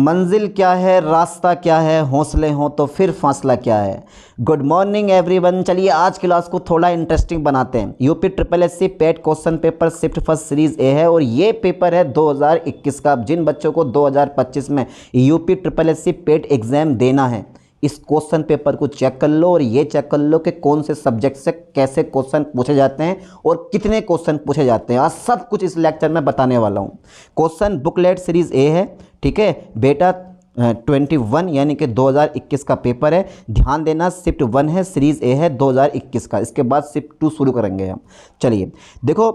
मंजिल क्या है, रास्ता क्या है, हौसले हों तो फिर फासला क्या है। Good morning everyone. चलिए आज क्लास को थोड़ा इंटरेस्टिंग बनाते हैं। UP triple S C PET question paper shift first series A है और ये पेपर है 2021 का। जिन बच्चों को 2025 में UP triple S C PET exam देना है, इस क्वेश्चन पेपर को चेक कर लो और ये चेक कर लो कि कौन से सब्जेक्ट से कैसे क्वेश्चन पूछे जाते हैं और कितने क्वेश्चन पूछे जाते हैं। आज सब कुछ इस लेक्चर में बताने वाला हूँ। क्वेश्चन बुकलेट सीरीज ए है, ठीक है बेटा। 21 यानी कि 2021 का पेपर है। ध्यान देना, शिफ्ट 1 है, सीरीज ए है 2021 का। इसके बाद शिफ्ट 2 शुरू करेंगे हम। चलिए देखो,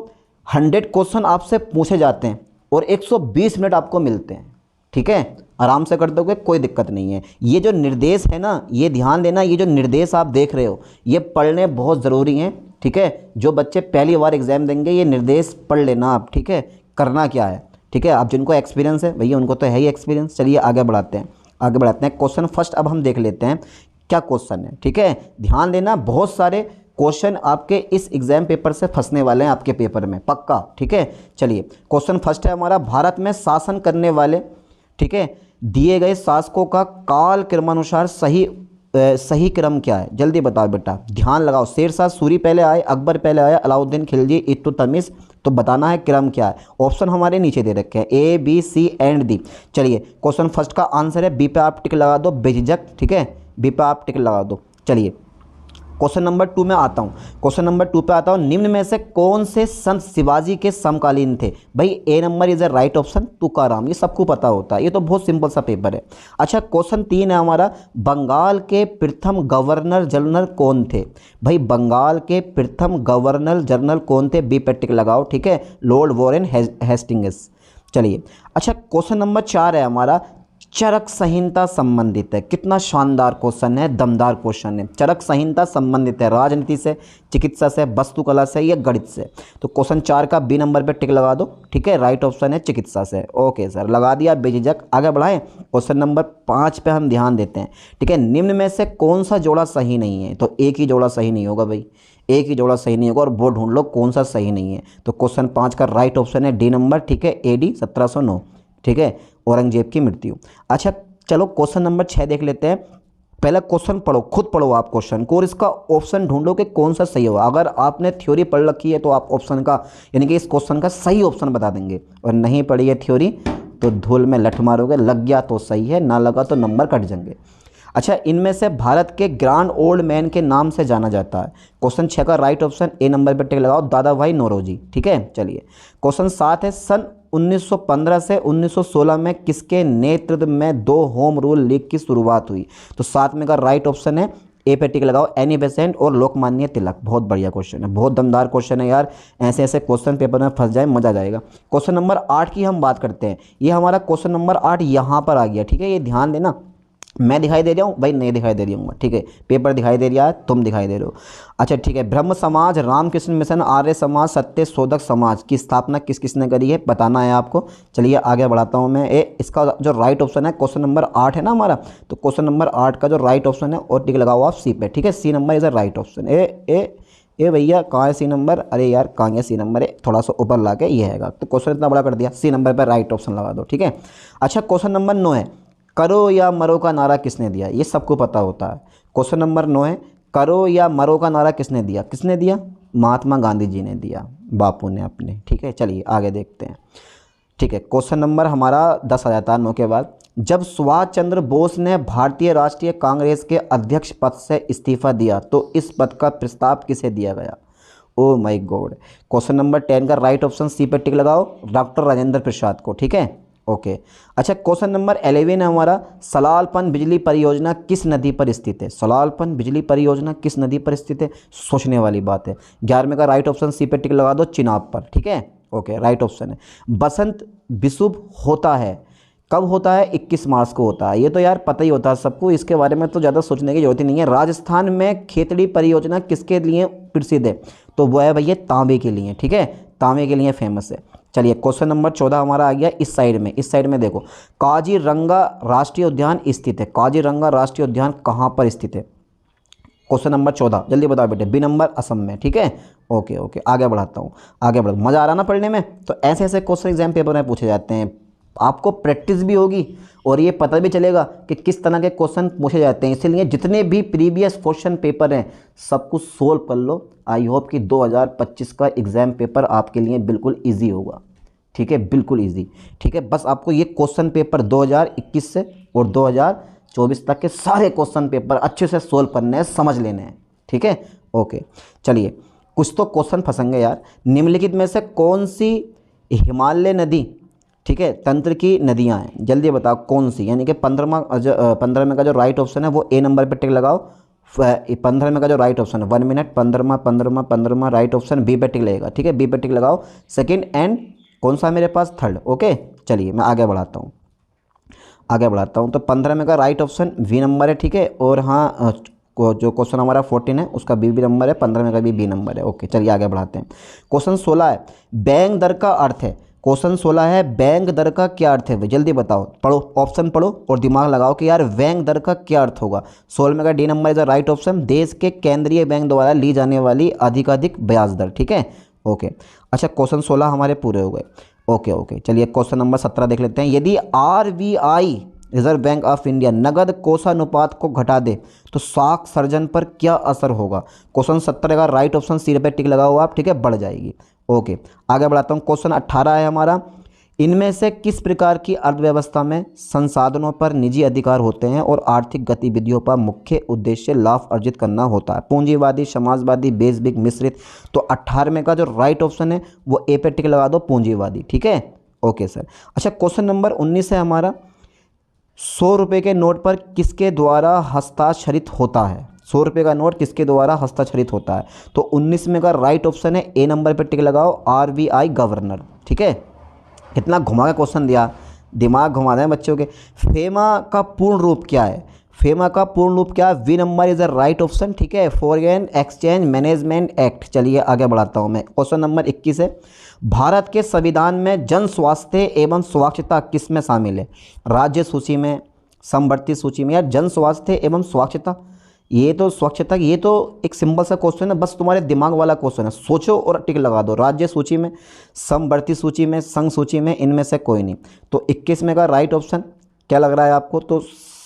100 क्वेश्चन आपसे पूछे जाते हैं और 120 मिनट आपको मिलते हैं, ठीक है। आराम से कर दोगे, कोई दिक्कत नहीं है। ये जो निर्देश है ना, ये ध्यान देना, ये जो निर्देश आप देख रहे हो ये पढ़ने बहुत ज़रूरी हैं, ठीक है। जो बच्चे पहली बार एग्जाम देंगे ये निर्देश पढ़ लेना आप, ठीक है। करना क्या है, ठीक है। आप जिनको एक्सपीरियंस है भैया, उनको तो है ही एक्सपीरियंस। चलिए आगे बढ़ाते हैं, क्वेश्चन फर्स्ट अब हम देख लेते हैं क्या क्वेश्चन है, ठीक है। ध्यान देना, बहुत सारे क्वेश्चन आपके इस एग्जाम पेपर से फंसने वाले हैं आपके पेपर में, पक्का, ठीक है। चलिए क्वेश्चन फर्स्ट है हमारा, भारत में शासन करने वाले, ठीक है, दिए गए शासकों का काल क्रमानुसार सही क्रम क्या है। जल्दी बताओ बेटा, ध्यान लगाओ। शेरशाह सूरी पहले आए, अकबर पहले आया, अलाउद्दीन खिलजी, इल्तुतमिश, तो बताना है क्रम क्या है। ऑप्शन हमारे नीचे दे रखे हैं A B C and D. चलिए क्वेश्चन फर्स्ट का आंसर है बी पे आप टिक लगा दो बेझिझक, ठीक है, बी पे आप टिक लगा दो। चलिए क्वेश्चन नंबर 2 में आता हूँ। क्वेश्चन नंबर 2 पे आता हूँ, निम्न में से कौन से संत शिवाजी के समकालीन थे। भाई A number is a right option, Tukaram. ये सबको पता होता है, ये तो बहुत सिंपल सा पेपर है। अच्छा क्वेश्चन 3 है हमारा, बंगाल के प्रथम गवर्नर जनरल कौन थे। भाई बंगाल के प्रथम गवर्नर जनरल कौन थे, बी पे टिक लगाओ, ठीक है, लॉर्ड वॉरेन हेस्टिंग्स। चलिए अच्छा क्वेश्चन नंबर 4 है हमारा, चरक संहिता संबंधित है। कितना शानदार क्वेश्चन है, दमदार क्वेश्चन है। चरक संहिता संबंधित है राजनीति से, चिकित्सा से, वास्तुकला से या गणित से। तो क्वेश्चन 4 का बी नंबर पे टिक लगा दो, ठीक है, राइट ऑप्शन है चिकित्सा से। ओके सर, लगा दिया बेझिझक। आगे बढ़ाएं, क्वेश्चन नंबर 5 पे हम ध्यान देते हैं, ठीक है। निम्न में से कौन सा जोड़ा सही नहीं है। तो एक ही जोड़ा सही नहीं होगा भाई, एक ही जोड़ा सही नहीं होगा और वो ढूंढ लो कौन सा सही नहीं है। तो क्वेश्चन 5 का राइट ऑप्शन है डी नंबर, ठीक है, AD 1709, ठीक है, औरंगजेब की मृत्यु। अच्छा चलो क्वेश्चन नंबर 6 देख लेते हैं। पहला क्वेश्चन पढ़ो, खुद पढ़ो आप क्वेश्चन को और इसका ऑप्शन ढूंढो कि कौन सा सही होगा। अगर आपने थ्योरी पढ़ रखी है तो आप ऑप्शन का यानी कि इस क्वेश्चन का सही ऑप्शन बता देंगे, और नहीं पढ़ी है थ्योरी तो धूल में लठ मारोगे। लग गया तो सही है, ना लगा तो नंबर कट जाएंगे। अच्छा इनमें से भारत के ग्रैंड ओल्ड मैन के नाम से जाना जाता है। क्वेश्चन 6 का राइट ऑप्शन ए नंबर पर टिक लगाओ, दादा भाई नौरोजी, ठीक है। चलिए क्वेश्चन 7 है, सन 1915 से 1916 में किसके नेतृत्व में 2 होम रूल लीग की शुरुआत हुई। तो 7 में का राइट ऑप्शन है ए पे टिक लगाओ, एनी बेसेंट और लोकमान्य तिलक। बहुत बढ़िया क्वेश्चन है, बहुत दमदार क्वेश्चन है यार। ऐसे ऐसे क्वेश्चन पेपर में फंस जाए, मजा आ जाएगा। क्वेश्चन नंबर 8 की हम बात करते हैं। ये हमारा क्वेश्चन नंबर 8 यहाँ पर आ गया, ठीक है। ये ध्यान देना, मैं दिखाई दे रहा हूँ भाई, नहीं दिखाई दे रही हूँ, ठीक है, पेपर दिखाई दे रहा है, तुम दिखाई दे रहे हो। अच्छा ठीक है, ब्रह्म समाज, रामकृष्ण मिशन, आर्य समाज, सत्य शोधक समाज की स्थापना किस किसने करी है, बताना है आपको। चलिए आगे बढ़ाता हूँ मैं। इसका जो राइट ऑप्शन है क्वेश्चन नंबर 8 है ना हमारा, तो क्वेश्चन नंबर 8 का जो राइट ऑप्शन है और टिक लगाओ आप सी पे, ठीक है। C number is a right option. ए भैया कहाँ है सी नंबर, अरे यार कहाँ है सी नंबर है, थोड़ा सा ऊपर ला के ये हैगा, तो क्वेश्चन इतना बड़ा कर दिया, सी नंबर पर राइट ऑप्शन लगा दो, ठीक है। अच्छा क्वेश्चन नंबर 9 है, करो या मरो का नारा किसने दिया। ये सबको पता होता है। क्वेश्चन नंबर 9 है, करो या मरो का नारा किसने दिया। किसने दिया, महात्मा गांधी जी ने दिया, बापू ने अपने, ठीक है। चलिए आगे देखते हैं, ठीक है। क्वेश्चन नंबर हमारा 10 आ जाता है 9 के बाद। जब सुभाष चंद्र बोस ने भारतीय राष्ट्रीय कांग्रेस के अध्यक्ष पद से इस्तीफा दिया तो इस पद का प्रस्ताव किसे दिया गया। Oh my God. Question number 10 का राइट ऑप्शन सी पे टिक लगाओ, डॉक्टर राजेंद्र प्रसाद को, ठीक है, ओके। अच्छा क्वेश्चन नंबर 11 है हमारा, सलालपन बिजली परियोजना किस नदी पर स्थित है। सलालपन बिजली परियोजना किस नदी पर स्थित है, सोचने वाली बात है। 11 का राइट ऑप्शन सी पे टिक लगा दो, चिनाब पर, ठीक है, ओके, राइट ऑप्शन है। बसंत विषुव होता है, कब होता है, 21 मार्च को होता है। ये तो यार पता ही होता है सबको, इसके बारे में तो ज़्यादा सोचने की जरूरत ही नहीं है। राजस्थान में खेतड़ी परियोजना किसके लिए प्रसिद्ध है, तो वो है भैया तांबे के लिए, ठीक है, तांबे के लिए फेमस है। चलिए क्वेश्चन नंबर 14 हमारा आ गया इस साइड में देखो, काजीरंगा राष्ट्रीय उद्यान स्थित है। काजीरंगा राष्ट्रीय उद्यान कहाँ पर स्थित है। क्वेश्चन नंबर 14 जल्दी बताओ बेटे, बी नंबर असम में, ठीक है, ओके आगे बढ़ाता हूँ, आगे बढ़ो। मज़ा आ रहा ना पढ़ने में। तो ऐसे ऐसे क्वेश्चन एग्जाम पेपर में पूछे जाते हैं, आपको प्रैक्टिस भी होगी और ये पता भी चलेगा कि किस तरह के क्वेश्चन पूछे जाते हैं। इसलिए जितने भी प्रीवियस क्वेश्चन पेपर हैं सब कुछ सोल्व कर लो। आई होप कि 2025 का एग्ज़ाम पेपर आपके लिए बिल्कुल ईजी होगा। ठीक है, बिल्कुल ईजी। ठीक है, बस आपको ये क्वेश्चन पेपर 2021 से और 2024 तक के सारे क्वेश्चन पेपर अच्छे से सोल्व करने हैं, समझ लेने हैं। ठीक है, ओके। चलिए, कुछ तो क्वेश्चन फंसेंगे यार। निम्नलिखित में से कौन सी हिमालय नदी, ठीक है, तंत्र की नदियां हैं, जल्दी बताओ कौन सी। यानी कि 15 में का जो राइट ऑप्शन है वो ए नंबर पे टिक लगाओ। 15 में का जो राइट ऑप्शन है, 1 मिनट, 15 राइट ऑप्शन बी पे टिक लगेगा। ठीक है, बी पे टिक लगाओ। सेकंड एंड कौन सा मेरे पास, थर्ड। ओके, चलिए मैं आगे बढ़ाता हूँ। तो 15 में का राइट ऑप्शन बी नंबर है। ठीक है, और हाँ जो क्वेश्चन हमारा 14 है उसका बी नंबर है, 15 में का भी बी नंबर है। ओके, चलिए आगे बढ़ाते हैं। क्वेश्चन 16 है, बैंक दर का अर्थ है। क्वेश्चन 16 है, बैंक दर का क्या अर्थ है? जल्दी बताओ, पढ़ो, ऑप्शन पढ़ो और दिमाग लगाओ कि यार बैंक दर का क्या अर्थ होगा। 16 में का D number is the right option, देश के केंद्रीय बैंक द्वारा ली जाने वाली अधिकाधिक ब्याज दर। ठीक है, ओके। अच्छा, क्वेश्चन 16 हमारे पूरे हो गए। ओके, चलिए क्वेश्चन नंबर 17 देख लेते हैं। यदि RBI reserve bank of India नगद कोषानुपात को घटा दे तो साख सर्जन पर क्या असर होगा? क्वेश्चन 17 का राइट ऑप्शन सी पे टिक लगाओ आप। ठीक है, बढ़ जाएगी। ओके, आगे बढ़ाता हूँ। क्वेश्चन 18 है हमारा, इनमें से किस प्रकार की अर्थव्यवस्था में संसाधनों पर निजी अधिकार होते हैं और आर्थिक गतिविधियों पर मुख्य उद्देश्य लाभ अर्जित करना होता है? पूंजीवादी, समाजवादी, बेसिक, मिश्रित। तो 18 का जो राइट ऑप्शन है वो ए पे टिक लगा दो, पूंजीवादी। ठीक है, ओके सर। अच्छा, क्वेश्चन नंबर 19 है हमारा, 100 रुपये के नोट पर किसके द्वारा हस्ताक्षरित होता है? 100 रुपये का नोट किसके द्वारा हस्ताक्षरित होता है? तो 19 में का राइट ऑप्शन है ए नंबर पर टिक लगाओ, RBI गवर्नर। ठीक है, कितना घुमा के क्वेश्चन दिया, दिमाग घुमा रहे हैं बच्चों के। फेमा का पूर्ण रूप क्या है? फेमा का पूर्ण रूप क्या है? B number is the right option. ठीक है, फॉरेन एक्सचेंज मैनेजमेंट एक्ट। चलिए आगे बढ़ाता हूँ मैं। क्वेश्चन नंबर 21 है, भारत के संविधान में जन स्वास्थ्य एवं स्वच्छता किस में शामिल है? राज्य सूची में, समवर्ती सूची में, या जन स्वास्थ्य एवं स्वच्छता? ये तो स्वच्छता, ये तो एक सिंपल सा क्वेश्चन है, बस तुम्हारे दिमाग वाला क्वेश्चन है। सोचो और टिक लगा दो। राज्य सूची में, समवर्ती सूची में, संघ सूची में, इनमें से कोई नहीं। तो 21 में का राइट ऑप्शन क्या लग रहा है आपको? तो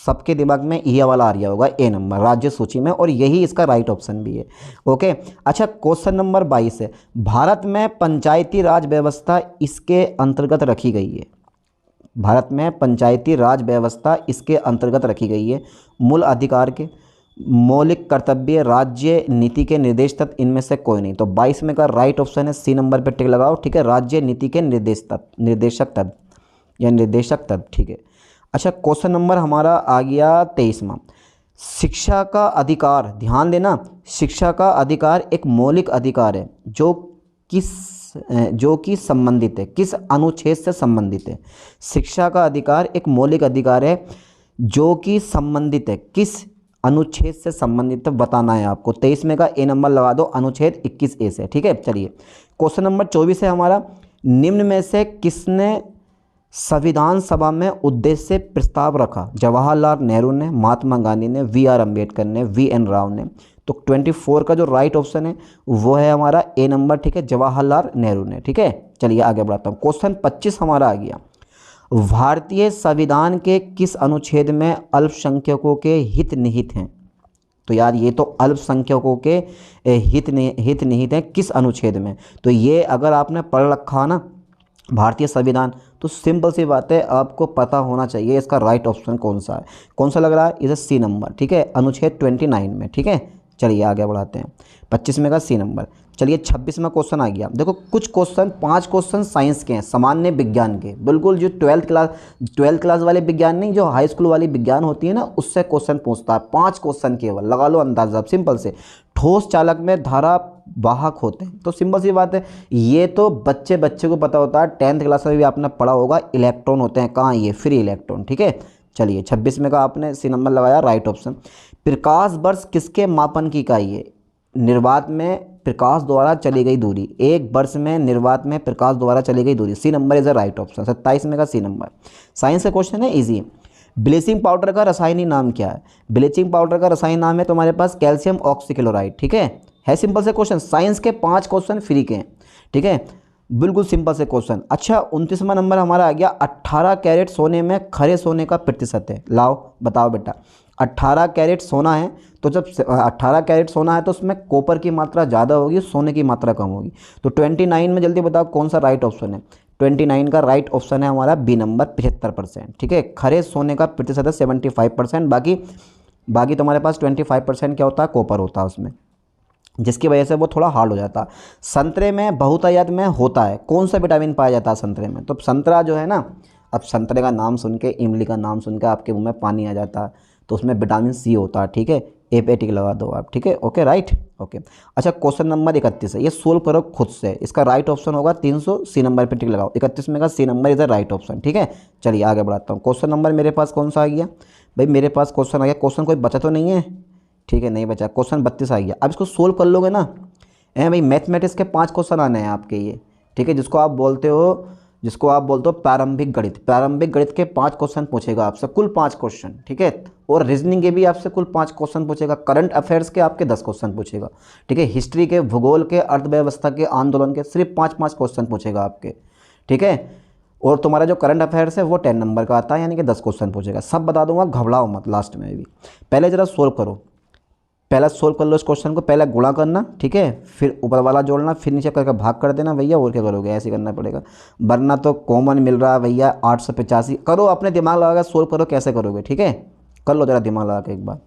सबके दिमाग में ये वाला आ रहा होगा, ए नंबर, राज्य सूची में, और यही इसका राइट ऑप्शन भी है। ओके, अच्छा क्वेश्चन नंबर 22 है, भारत में पंचायती राज व्यवस्था इसके अंतर्गत रखी गई है। भारत में पंचायती राज व्यवस्था इसके अंतर्गत रखी गई है। मूल अधिकार के, मौलिक कर्तव्य, राज्य नीति के निर्देश तत्व, इनमें से कोई नहीं। तो 22 में का राइट ऑप्शन है सी नंबर पे टिक लगाओ। ठीक है, राज्य नीति के निर्देशक तत्व या निर्देशक तत्व। ठीक है, अच्छा क्वेश्चन नंबर हमारा आ गया 23वां, शिक्षा का अधिकार। ध्यान देना, शिक्षा का अधिकार एक मौलिक अधिकार है जो कि संबंधित है, किस अनुच्छेद से संबंधित है? शिक्षा का अधिकार एक मौलिक अधिकार है जो कि संबंधित है, किस अनुच्छेद से संबंधित है बताना है आपको। 23 में का ए नंबर लगा दो, अनुच्छेद 21A से। ठीक है, चलिए क्वेश्चन नंबर 24 है हमारा, निम्न में से किसने संविधान सभा में उद्देश्य प्रस्ताव रखा? जवाहरलाल नेहरू ने, महात्मा गांधी ने, VR अम्बेडकर ने, VN राव ने। तो 24 का जो राइट ऑप्शन है वो है हमारा ए नंबर। ठीक है, जवाहरलाल नेहरू ने। ठीक है, चलिए आगे बढ़ाता हूँ। क्वेश्चन 25 हमारा आ गया, भारतीय संविधान के किस अनुच्छेद में अल्पसंख्यकों के हित निहित हैं? तो यार ये तो अल्पसंख्यकों के हित निहित हैं, किस अनुच्छेद में? तो ये अगर आपने पढ़ रखा ना भारतीय संविधान, तो सिंपल सी बात है, आपको पता होना चाहिए इसका राइट ऑप्शन कौन सा है। कौन सा लग रहा है? इधर सी नंबर। ठीक है, अनुच्छेद 29 में। ठीक है, चलिए आगे बढ़ाते हैं। 25 में का सी नंबर। चलिए 26 में क्वेश्चन आ गया। देखो कुछ क्वेश्चन, 5 क्वेश्चन साइंस के हैं, सामान्य विज्ञान के, बिल्कुल जो 12th क्लास वाले विज्ञान नहीं, जो हाई स्कूल वाली विज्ञान होती है ना, उससे क्वेश्चन पूछता है। 5 क्वेश्चन केवल, लगा लो अंदाजा सिंपल से। ठोस चालक में धारा वाहक होते हैं, तो सिंपल सी बात है, ये तो बच्चे को पता होता है। 10th क्लास में भी आपने पढ़ा होगा, इलेक्ट्रॉन होते हैं। कहाँ? ये फ्री इलेक्ट्रॉन। ठीक है, चलिए 26 में का आपने सी नंबर लगाया, राइट ऑप्शन। प्रकाश वर्ष किसके मापन की इकाई है? निर्वात में प्रकाश द्वारा चली गई दूरी, एक वर्ष में निर्वात में प्रकाश द्वारा चली गई दूरी। C number is a right option. 27 में का सी नंबर। साइंस का क्वेश्चन है, इजी। ब्लीचिंग पाउडर का रासायनिक नाम क्या है? ब्लीचिंग पाउडर का रासायनिक नाम है तुम्हारे पास कैल्शियम ऑक्सीक्लोराइड। ठीक है सिंपल से क्वेश्चन। साइंस के 5 क्वेश्चन फ्री के हैं। ठीक है, बिल्कुल सिंपल से क्वेश्चन। अच्छा 29वां नंबर हमारा आ गया 18 कैरेट सोने में खरे सोने का प्रतिशत है। लाओ बताओ बेटा, 18 कैरेट सोना है तो जब 18 कैरेट सोना है तो उसमें कॉपर की मात्रा ज़्यादा होगी, सोने की मात्रा कम होगी। तो 29 में जल्दी बताओ कौन सा राइट ऑप्शन है। 29 का राइट ऑप्शन है हमारा बी नंबर 75%। ठीक है, खरे सोने का प्रतिशत है 75%, बाकी तुम्हारे पास 25% क्या होता है, कॉपर होता है उसमें, जिसकी वजह से वो थोड़ा हार्ड हो जाता है। संतरे में बहुतायत में होता है, कौन सा विटामिन पाया जाता है संतरे में। तो संतरा जो है ना, अब संतरे का नाम सुन के, इमली का नाम सुन के आपके मुंह में पानी आ जाता है, तो उसमें विटामिन सी होता है। ठीक है, ए पे टिक लगा दो आप। ठीक है, ओके राइट ओके। अच्छा क्वेश्चन नंबर 31 है, ये सोल्व करो खुद से। इसका राइट ऑप्शन होगा 300, सी नंबर पे टिक लगाओ। 31 में का C number is the right option. ठीक है, चलिए आगे बढ़ाता हूँ। क्वेश्चन नंबर मेरे पास कौन सा आ गया भाई, मेरे पास क्वेश्चन आ गया, क्वेश्चन कोई बचा तो नहीं है। ठीक है, नहीं बचा, क्वेश्चन 32 आ गया। अब इसको सोल्व कर लोगे ना, भाई मैथमेटिक्स के 5 क्वेश्चन आने हैं आपके ये। ठीक है, जिसको आप बोलते हो प्रारंभिक गणित। प्रारंभिक गणित के 5 क्वेश्चन पूछेगा आपसे, कुल 5 क्वेश्चन। ठीक है, और रीजनिंग के भी आपसे कुल 5 क्वेश्चन पूछेगा। करंट अफेयर्स के आपके 10 क्वेश्चन पूछेगा। ठीक है, हिस्ट्री के, भूगोल के, अर्थव्यवस्था के, आंदोलन के सिर्फ 5-5 क्वेश्चन पूछेगा आपके। ठीक है, और तुम्हारा जो करंट अफेयर्स है वो 10 नंबर का आता है, यानी कि 10 क्वेश्चन पूछेगा। सब बता दूंगा, घबराओ मत लास्ट में भी। पहले ज़रा सोल्व करो, पहला सोल्व कर लो इस क्वेश्चन को। पहले गुणा करना, ठीक है, फिर ऊपर वाला जोड़ना, फिर नीचे करके भाग कर देना भैया। और क्या करोगे, ऐसे करना पड़ेगा, वरना तो कॉमन मिल रहा है भैया 885। करो, अपने दिमाग लगा कर सोल्व करो, कैसे करोगे। ठीक है, कर लो जरा दिमाग लगा के एक बार।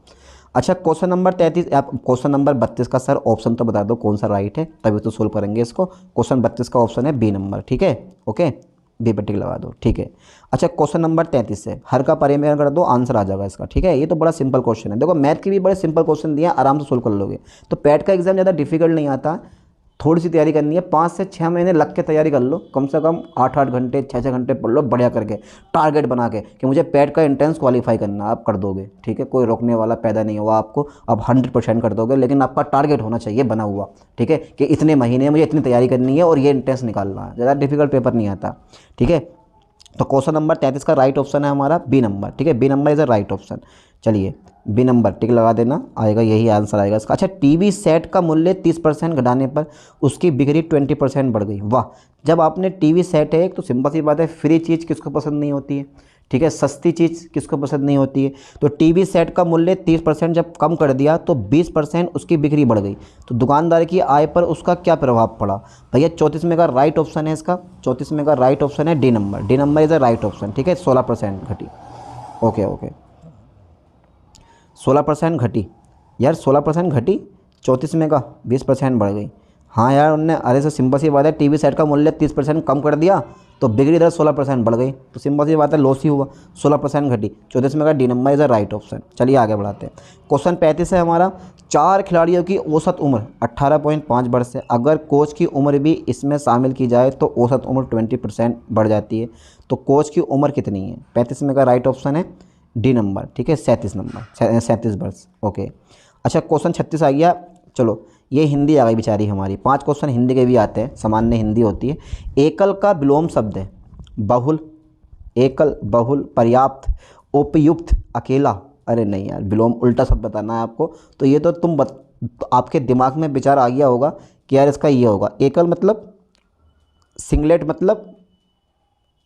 अच्छा क्वेश्चन नंबर 33, आप क्वेश्चन नंबर 32 का सर ऑप्शन तो बता दो कौन सा राइट है, तभी तो सोल्व करेंगे इसको। क्वेश्चन 32 का ऑप्शन है बी नंबर। ठीक है, ओके, बी पे टिक लगा दो। ठीक है, अच्छा क्वेश्चन नंबर 33 है, हर का परिमेय कर दो, आंसर आ जाएगा इसका। ठीक है, ये तो बड़ा सिंपल क्वेश्चन है। देखो मैथ के भी बड़े सिंपल क्वेश्चन दिए हैं, आराम से सोल्व कर लोगे। तो पैट का एग्जाम ज़्यादा डिफिकल्ट नहीं आता, थोड़ी सी तैयारी करनी है, 5 से 6 महीने लग के तैयारी कर लो, कम से कम 8-8 घंटे 6-6 घंटे पढ़ लो बढ़िया करके, टारगेट बना के कि मुझे पैट का एंट्रेंस क्वालिफाई करना, आप कर दोगे। ठीक है, कोई रोकने वाला पैदा नहीं हुआ आपको, आप 100% कर दोगे, लेकिन आपका टारगेट होना चाहिए बना हुआ। ठीक है, कि इतने महीने मुझे इतनी तैयारी करनी है और ये एंट्रेंस निकालना है, ज़्यादा डिफिकल्ट पेपर नहीं आता। ठीक है, तो क्वेश्चन नंबर 33 का राइट ऑप्शन है हमारा बी नंबर। ठीक है, B number is a right option. चलिए बी नंबर टिक लगा देना, आएगा यही आंसर आएगा इसका। अच्छा टीवी सेट का मूल्य 30% घटाने पर उसकी बिक्री 20% बढ़ गई। वाह, जब आपने टीवी सेट है, तो सिंपल सी बात है, फ्री चीज़ किसको पसंद नहीं होती है। ठीक है, सस्ती चीज़ किसको पसंद नहीं होती है। तो टीवी सेट का मूल्य 30% जब कम कर दिया तो 20% उसकी बिक्री बढ़ गई, तो दुकानदार की आय पर उसका क्या प्रभाव पड़ा भैया। 34 में का राइट ऑप्शन है इसका, 34 में का राइट ऑप्शन है D number. D number is a right option. ठीक है, 16% घटी। ओके ओके, 16% घटी यार, 16% घटी, 34 में का 20% बढ़ गई। हाँ यार उनने, अरे से सिंपल सी बात है, टीवी सेट का मूल्य 30% कम कर दिया तो बिक्री दर 16% बढ़ गई, तो सिंपल सी बात है लॉस ही हुआ, 16% घटी। 34 में का D number is a right option. चलिए आगे बढ़ाते हैं। क्वेश्चन 35 है हमारा, 4 खिलाड़ियों की औसत उम्र 18.5 वर्ष है, अगर कोच की उम्र भी इसमें शामिल की जाए तो औसत उम्र 20% बढ़ जाती है। तो कोच की उम्र कितनी है। 35 में का राइट ऑप्शन है डी नंबर। ठीक है, 37 नंबर, 37 वर्ष। ओके, अच्छा क्वेश्चन 36 आ गया। चलो ये हिंदी आ गई बेचारी हमारी, 5 क्वेश्चन हिंदी के भी आते हैं, सामान्य हिंदी होती है। एकल का विलोम शब्द है बहुल, एकल, बहुल, पर्याप्त, उपयुक्त, अकेला। अरे नहीं यार, विलोम उल्टा शब्द बताना है आपको, तो ये तो तो आपके दिमाग में विचार आ गया होगा कि यार इसका ये होगा। एकल मतलब सिंगलेट मतलब,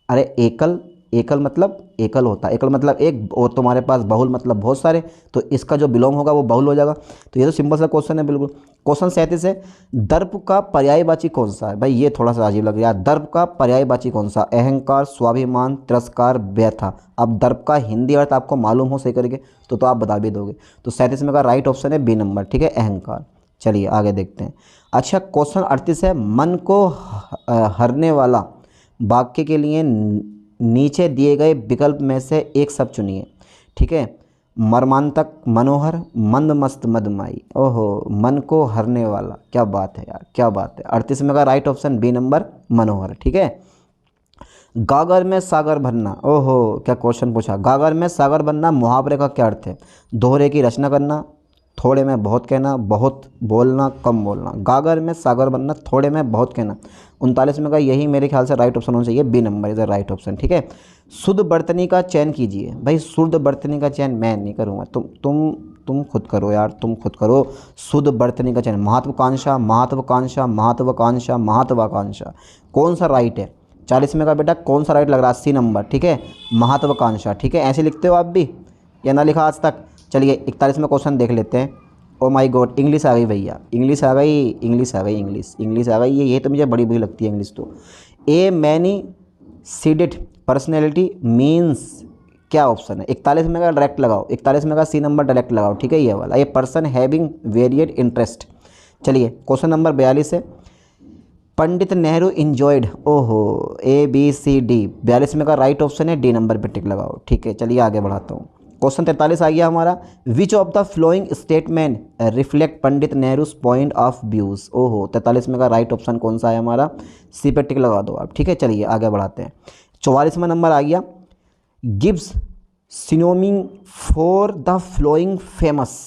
अरे एकल, एकल मतलब एकल होता है, एकल मतलब एक, और तुम्हारे पास बहुल मतलब बहुत सारे, तो इसका जो बिलोंग होगा वो बहुल हो जाएगा। तो ये तो सिंपल सा क्वेश्चन है बिल्कुल। क्वेश्चन 37 है, दर्प का पर्यायवाची कौन सा है। भाई ये थोड़ा सा अजीब लग रहा है, दर्प का पर्यायवाची कौन सा। अहंकार, स्वाभिमान, तिरस्कार, व्यथा। अब दर्प का हिंदी अर्थ आपको मालूम हो सही करके तो आप बता भी दोगे। तो 37 में का राइट ऑप्शन है बी नंबर। ठीक है, अहंकार। चलिए आगे देखते हैं। अच्छा क्वेश्चन 38 है, मन को हरने वाला वाक्य के लिए नीचे दिए गए विकल्प में से एक शब्द चुनिए। ठीक है, मर्मांतक, मनोहर, मंद मस्त, मदमाई। ओहो, मन को हरने वाला, क्या बात है यार, क्या बात है। 38 में का राइट ऑप्शन बी नंबर, मनोहर। ठीक है, गागर में सागर भरना। ओहो, क्या क्वेश्चन पूछा। गागर में सागर बनना मुहावरे का क्या अर्थ है। दोहरे की रचना करना, थोड़े में बहुत कहना, बहुत बोलना, कम बोलना। गागर में सागर बनना, थोड़े में बहुत कहना। 39 में का यही मेरे ख्याल से राइट ऑप्शन होना चाहिए, B number is the right option. ठीक है, शुद्ध बर्तनी का चयन कीजिए। भाई शुद्ध बर्तनी का चयन मैं नहीं करूँगा, तुम खुद करो यार, तुम खुद करो। शुद्ध बर्तनी का चयन, महत्वाकांक्षा महत्वाकांक्षा महत्वाकांक्षा महत्वाकांक्षा, कौन सा राइट है 40 में का बेटा, कौन सा राइट लग रहा है? 80 नंबर, ठीक है, महत्वाकांक्षा, ठीक है। ऐसे लिखते हो आप भी या ना लिखा आज तक? चलिए 41 में क्वेश्चन देख लेते हैं। ओ माय गॉड, इंग्लिश आ गई भैया, इंग्लिश आ गई, इंग्लिश आ गई, इंग्लिश आ गई। ये तो मुझे बड़ी बुरी लगती है इंग्लिश तो। ए मैनी सीडेड पर्सनैलिटी मीन्स, क्या ऑप्शन है? 41 में का डायरेक्ट लगाओ, 41 में का सी नंबर डायरेक्ट लगाओ, ठीक है, ये वाला। A person having varied interest. चलिए क्वेश्चन नंबर 42 है, पंडित नेहरू इंजॉयड, ओहो, ए बी सी डी, 42 में का राइट ऑप्शन है, डी नंबर पे टिक लगाओ, ठीक है। चलिए आगे बढ़ाता हूँ। क्वेश्चन 43 आ गया हमारा, which of the following statement reflect Pandit Nehru's point of views, ओहो, 43 में का राइट ऑप्शन कौन सा है हमारा? सी पे टिक लगा दो आप, ठीक है। चलिए आगे बढ़ाते हैं। 44वां नंबर आ गया, gives synonym for the flowing famous,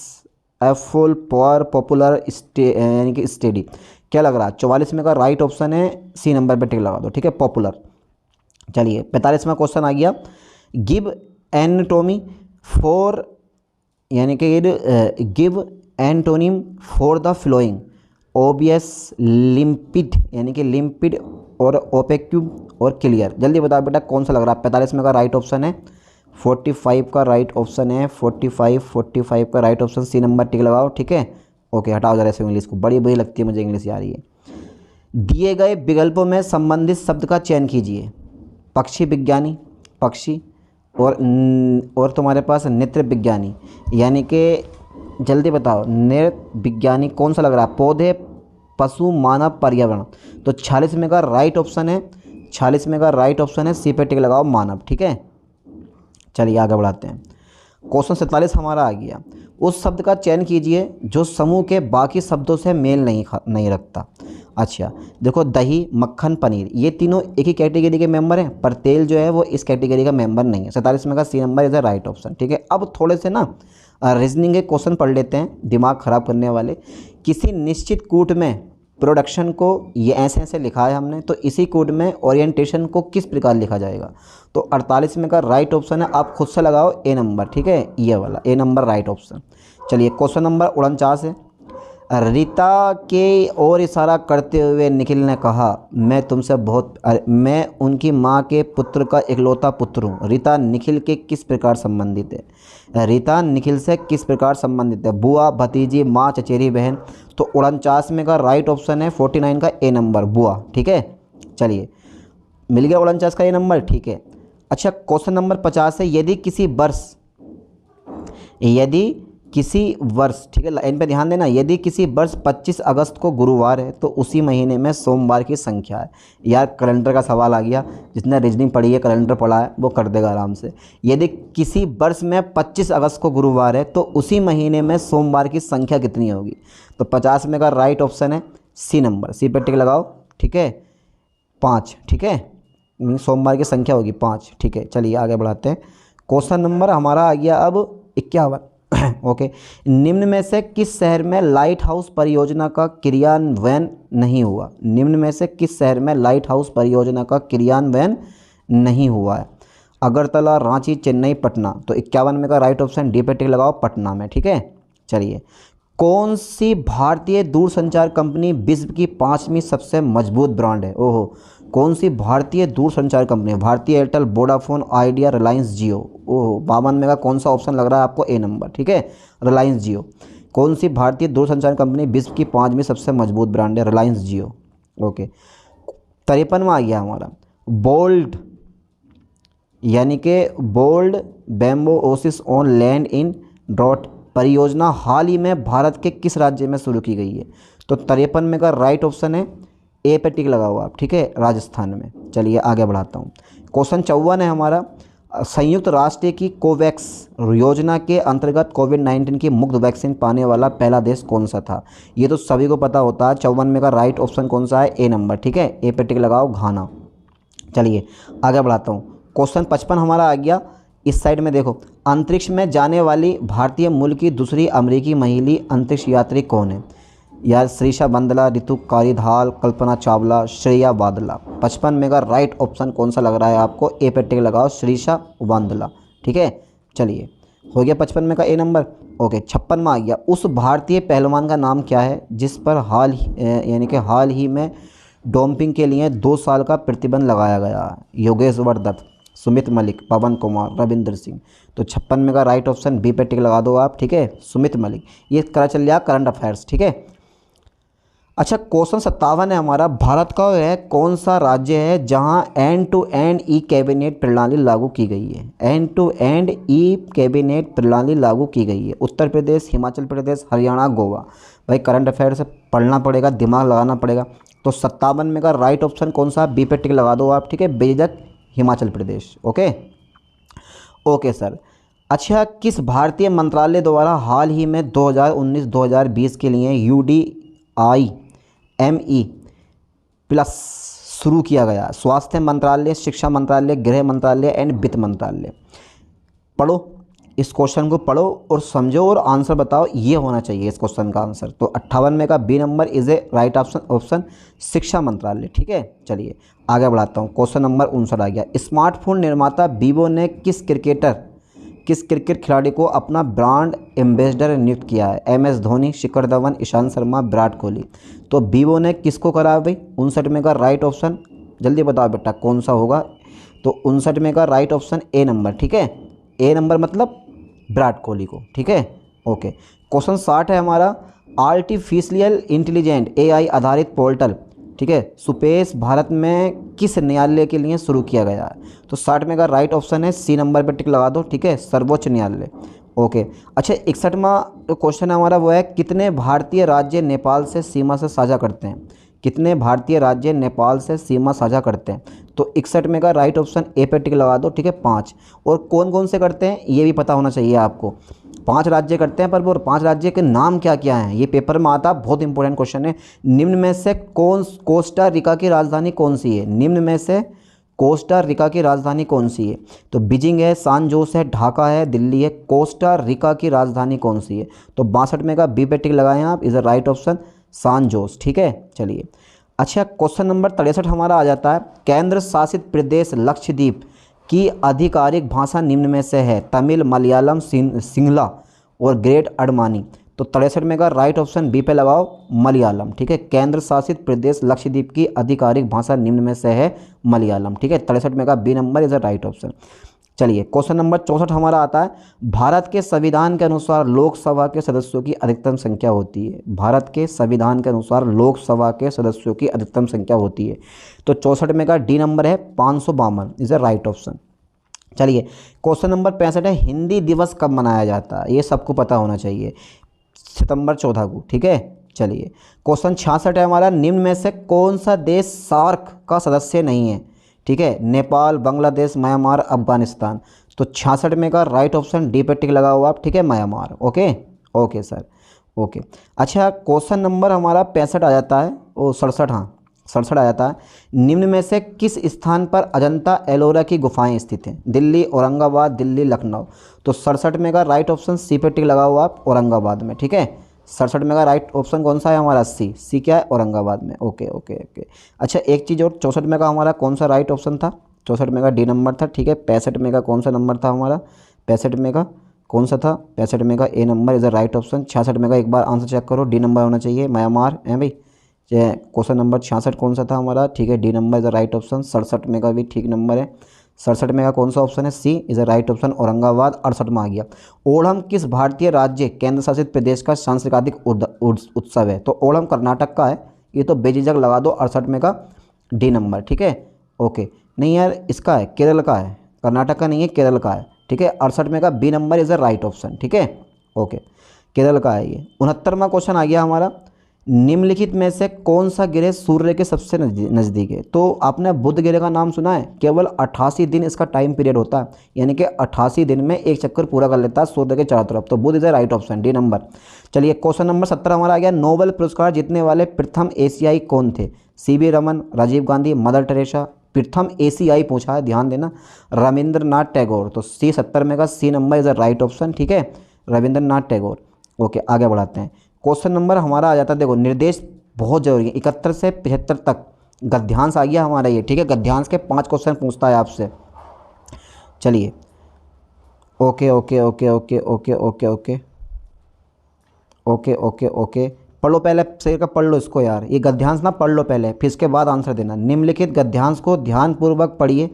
full पॉर पॉपुलर यानी कि स्टेडी, क्या लग रहा है? 44 में का राइट ऑप्शन है, सी नंबर पे टिक लगा दो, ठीक है, पॉपुलर। चलिए 45वां क्वेश्चन आ गया, गिव एनाटॉमी फॉर, यानी कि give antonym for the flowing, obvious, लिम्पिड यानी कि लिम्पिड और ओपेक्यू और क्लियर। जल्दी बताओ बेटा कौन सा लग रहा है? 45 में का राइट ऑप्शन है, 45 का राइट ऑप्शन है, 45 का राइट ऑप्शन, सी नंबर टिक लगाओ, ठीक है, ओके। हटाओ जरा से इंग्लिश को, बड़ी बुरी लगती है मुझे इंग्लिश आ रही है। दिए गए विकल्पों में संबंधित शब्द का चयन कीजिए, पक्षी विज्ञानी, पक्षी, और तुम्हारे पास नृत्य विज्ञानी, यानी कि जल्दी बताओ नृत्य विज्ञानी कौन सा लग रहा है? पौधे, पशु, मानव, पर्यावरण। तो 46 में का राइट ऑप्शन है, 46 में का राइट ऑप्शन है, सी पे टिक लगाओ, मानव, ठीक है। चलिए आगे बढ़ाते हैं। क्वेश्चन 47 हमारा आ गया, उस शब्द का चयन कीजिए जो समूह के बाकी शब्दों से मेल नहीं रखता। अच्छा देखो, दही, मक्खन, पनीर, ये तीनों एक ही कैटेगरी के मेंबर हैं, पर तेल जो है वो इस कैटेगरी का मेंबर नहीं है। 47 में का C number is the right option, ठीक है। अब थोड़े से ना रीजनिंग के क्वेश्चन पढ़ लेते हैं, दिमाग ख़राब करने वाले। किसी निश्चित कूट में प्रोडक्शन को ये ऐसे ऐसे लिखा है हमने, तो इसी कोड में ओरिएंटेशन को किस प्रकार लिखा जाएगा? तो 48 में का राइट ऑप्शन है, आप खुद से लगाओ, ए नंबर, ठीक है, ये वाला ए नंबर राइट ऑप्शन। चलिए क्वेश्चन नंबर 49 है, रीता के और इशारा करते हुए निखिल ने कहा, मैं उनकी माँ के पुत्र का इकलौता पुत्र हूँ। रीता निखिल के किस प्रकार संबंधित है? रीता निखिल से किस प्रकार संबंधित है? बुआ, भतीजी, माँ, चचेरी बहन। तो 49 में का राइट ऑप्शन है, 49 का ए नंबर, बुआ, ठीक है। चलिए मिल गया 49 का ए नंबर, ठीक है। अच्छा क्वेश्चन नंबर 50 है, यदि किसी वर्ष, ठीक है, लाइन पे ध्यान देना, यदि किसी वर्ष 25 अगस्त को गुरुवार है तो उसी महीने में सोमवार की संख्या है। यार कैलेंडर का सवाल आ गया, जिसने रीजनिंग पढ़ी है, कैलेंडर पढ़ा है, वो कर देगा आराम से। यदि किसी वर्ष में 25 अगस्त को गुरुवार है तो उसी महीने में सोमवार की संख्या कितनी होगी? तो 50 में का राइट ऑप्शन है, सी नंबर, सी पे टिक लगाओ, ठीक है, 5, ठीक है, सोमवार की संख्या होगी 5, ठीक है। चलिए आगे बढ़ाते हैं। क्वेश्चन नंबर हमारा आ गया अब 51। ओके, निम्न में से किस शहर में लाइट हाउस परियोजना का क्रियान्वयन नहीं हुआ? निम्न में से किस शहर में लाइट हाउस परियोजना का क्रियान्वयन नहीं हुआ है? अगरतला, रांची, चेन्नई, पटना। तो 51 में का राइट ऑप्शन, डी पे टिक लगाओ, पटना में, ठीक है। चलिए, कौन सी भारतीय दूरसंचार कंपनी विश्व की 5वीं सबसे मजबूत ब्रांड है? ओहो, कौन सी भारतीय दूरसंचार कंपनी? भारतीय एयरटेल, वोडाफोन, आइडिया, रिलायंस जियो। ओहो, 52 में का कौन सा ऑप्शन लग रहा है आपको? ए नंबर, ठीक है, रिलायंस जियो। कौन सी भारतीय दूरसंचार कंपनी विश्व की 5वीं सबसे मजबूत ब्रांड है? रिलायंस जियो, ओके। 53वां आ गया हमारा, बोल्ड, यानी कि bold bamboo oasis on land in drought परियोजना हाल ही में भारत के किस राज्य में शुरू की गई है? तो 53 में का राइट ऑप्शन है, ए पे टिक लगाओ आप, ठीक है, राजस्थान में। चलिए आगे बढ़ाता हूँ। क्वेश्चन 54 है हमारा, संयुक्त राष्ट्र की कोवैक्स योजना के अंतर्गत कोविड-19 की मुफ्त वैक्सीन पाने वाला पहला देश कौन सा था? ये तो सभी को पता होता है। 54 में का राइट ऑप्शन कौन सा है? ए नंबर, ठीक है, ए पे टिक लगाओ, घाना। चलिए आगे बढ़ाता हूँ। क्वेश्चन 55 हमारा आ गया, इस साइड में देखो, अंतरिक्ष में जाने वाली भारतीय मूल की दूसरी अमेरिकी महिला अंतरिक्ष यात्री कौन है? यार श्रीषा बंदला, रितु कारीधाल, कल्पना चावला, श्रेया बादला। 55 में का राइट ऑप्शन कौन सा लग रहा है आपको? ए पे टिक लगाओ, श्रीषा बांदला, ठीक है। चलिए हो गया 55 का ए नंबर। ओके 56 में आ गया, उस भारतीय पहलवान का नाम क्या है जिस पर हाल ही में डोपिंग के लिए 2 साल का प्रतिबंध लगाया गया है? योगेश्वर दत्त, सुमित मलिक, पवन कुमार, रविंद्र सिंह। तो 56 में का राइट ऑप्शन बी पे टिक लगा दो आप, ठीक है, सुमित मलिक। ये करा चल लिया करंट अफेयर्स, ठीक है। अच्छा क्वेश्चन 57 है हमारा, भारत का है कौन सा राज्य है जहां end to end e cabinet प्रणाली लागू की गई है? End to end e cabinet प्रणाली लागू की गई है। उत्तर प्रदेश, हिमाचल प्रदेश, हरियाणा, गोवा। भाई करंट अफेयर से पढ़ना पड़ेगा, दिमाग लगाना पड़ेगा। तो 57 में का राइट ऑप्शन कौन सा? बी पे टिक लगा दो आप, ठीक है, बेझिझक Himachal Pradesh. Okay okay sir. अच्छा किस भारतीय मंत्रालय द्वारा हाल ही में 2019-2020 के लिए UDIME प्लस शुरू किया गया? स्वास्थ्य मंत्रालय, शिक्षा मंत्रालय, गृह मंत्रालय एंड वित्त मंत्रालय। पढ़ो इस क्वेश्चन को, पढ़ो और समझो और आंसर बताओ, ये होना चाहिए इस क्वेश्चन का आंसर। तो 58 में का B number is a right option शिक्षा मंत्रालय, ठीक है। चलिए आगे बढ़ाता हूँ, क्वेश्चन नंबर 59 आ गया। स्मार्टफोन निर्माता वीवो ने किस क्रिकेट खिलाड़ी को अपना ब्रांड एम्बेसडर नियुक्त किया है? MS धोनी, शिखर धवन, ईशांत शर्मा, विराट कोहली। तो वीवो ने किसको करा भाई? 59 में का राइट ऑप्शन, जल्दी बताओ बेटा कौन सा होगा? तो 59 में का राइट ऑप्शन ए नंबर, ठीक है, ए नंबर मतलब विराट कोहली को, ठीक है। ओके क्वेश्चन 60 है हमारा, आर्टिफिशियल इंटेलिजेंट AI आधारित पोर्टल, ठीक है, सुपेश भारत में किस न्यायालय के लिए शुरू किया गया है? तो 60 में का राइट ऑप्शन है सी नंबर पर टिक लगा दो, ठीक है, सर्वोच्च न्यायालय। ओके अच्छा 61वां क्वेश्चन हमारा वो है, कितने भारतीय राज्य नेपाल से सीमा से साझा करते हैं? कितने भारतीय राज्य नेपाल से सीमा साझा करते हैं? तो 61 में का राइट ऑप्शन ए पे टिक लगा दो, ठीक है, 5। और कौन कौन से करते हैं ये भी पता होना चाहिए आपको। 5 राज्य करते हैं, पर वो 5 राज्य के नाम क्या क्या हैं ये पेपर में आता, बहुत इंपॉर्टेंट क्वेश्चन है। निम्न में से कोस्टा रिका की राजधानी कौन सी है? निम्न में से कोस्टा रिका की राजधानी कौन सी है? तो बीजिंग है, सान जोस है, ढाका है, दिल्ली है। कोस्टा रिका की राजधानी कौन सी है? तो 62 में का बी पे टिक लगाएं आप, इज अ राइट ऑप्शन सान जोस, ठीक है। चलिए अच्छा क्वेश्चन नंबर 63 हमारा आ जाता है, केंद्र शासित प्रदेश लक्षद्वीप की आधिकारिक भाषा निम्न में से है? तमिल, मलयालम, सिंगला और ग्रेट अडमानी। तो 63 में का राइट ऑप्शन बी पे लगाओ, मलयालम, ठीक है। केंद्र शासित प्रदेश लक्षद्वीप की आधिकारिक भाषा निम्न में से है मलयालम, ठीक है। 63 में का B number is a right option. चलिए क्वेश्चन नंबर 64 हमारा आता है, भारत के संविधान के अनुसार लोकसभा के सदस्यों की अधिकतम संख्या होती है? भारत के संविधान के अनुसार लोकसभा के सदस्यों की अधिकतम संख्या होती है? तो 64 में का डी नंबर है 552, इज अ राइट ऑप्शन। चलिए क्वेश्चन नंबर 65 है, हिंदी दिवस कब मनाया जाता है? ये सबको पता होना चाहिए, सितंबर 14 को, ठीक है। चलिए क्वेश्चन 66 है हमारा, निम्न में से कौन सा देश सार्क का सदस्य नहीं है? ठीक है, नेपाल, बांग्लादेश, म्यांमार, अफगानिस्तान। तो 66 में का राइट ऑप्शन डी पे टिक लगा हुआ आप, ठीक है, Myanmar. Okay okay sir okay. अच्छा क्वेश्चन नंबर हमारा 65 आ जाता है, ओ 67, हाँ 67 आ जाता है, निम्न में से किस स्थान पर अजंता एलोरा की गुफाएं स्थित हैं? दिल्ली, औरंगाबाद, दिल्ली, लखनऊ। तो 67 में का राइट ऑप्शन सी पे टिक लगा हुआ आप, औरंगाबाद में, ठीक है। 67 में का राइट ऑप्शन कौन सा है हमारा? सी क्या है? औरंगाबाद में। Okay okay okay. अच्छा एक चीज़ और, 64 में का हमारा कौन सा राइट ऑप्शन था? 64 में का डी नंबर था, ठीक है। 65 में का कौन सा नंबर था हमारा? 65 में का कौन सा था? 65 में का A number is the right option. 66 में का एक बार आंसर चेक करो, डी नंबर होना चाहिए, म्यांमार है भाई। क्वेश्चन नंबर 66 कौन सा था हमारा? ठीक है, D number is the right option. 67 में का भी ठीक नंबर है। 67 में का कौन सा ऑप्शन है? C is a right option, Aurangabad. 68 में आ गया, ओणम किस भारतीय राज्य केंद्र शासित प्रदेश का सांस्कृतिक उत्सव है? तो ओणम कर्नाटक का है, ये तो बेझिझक लगा दो 68 में का डी नंबर, ठीक है। ओके नहीं यार, इसका है, केरल का है, कर्नाटक का नहीं है, केरल का है, ठीक है। 68 में का B number is a right option, ठीक है। ओके केरल का है ये। 69वां क्वेश्चन आ गया हमारा, निम्नलिखित में से कौन सा ग्रह सूर्य के सबसे नज़दीक है? तो आपने बुध ग्रह का नाम सुना है? केवल 88 दिन इसका टाइम पीरियड होता है, यानी कि 88 दिन में एक चक्कर पूरा कर लेता है सूर्य के चारों तरफ। तो बुध is the right option, D number. चलिए क्वेश्चन नंबर 17 हमारा आ गया, नोबेल पुरस्कार जीतने वाले प्रथम एशियाई कौन थे? CB Raman, Rajiv Gandhi, Mother Teresa. प्रथम एशियाई पूछा है, ध्यान देना, रविंद्रनाथ टैगोर। तो सी 70 में का C number is the right option, ठीक है, रविंद्रनाथ टैगोर। ओके आगे बढ़ाते हैं, क्वेश्चन नंबर हमारा आ जाता है, देखो निर्देश बहुत जरूरी है, 71 से 75 तक गद्यांश आ गया हमारा ये, ठीक है। गद्यांश के 5 क्वेश्चन पूछता है आपसे। चलिए okay okay okay okay okay okay okay okay okay okay, पढ़ लो पहले सही का, पढ़ लो इसको यार, ये गद्यांश ना पढ़ लो पहले, फिर इसके बाद आंसर देना। निम्नलिखित गद्यांश को ध्यानपूर्वक पढ़िए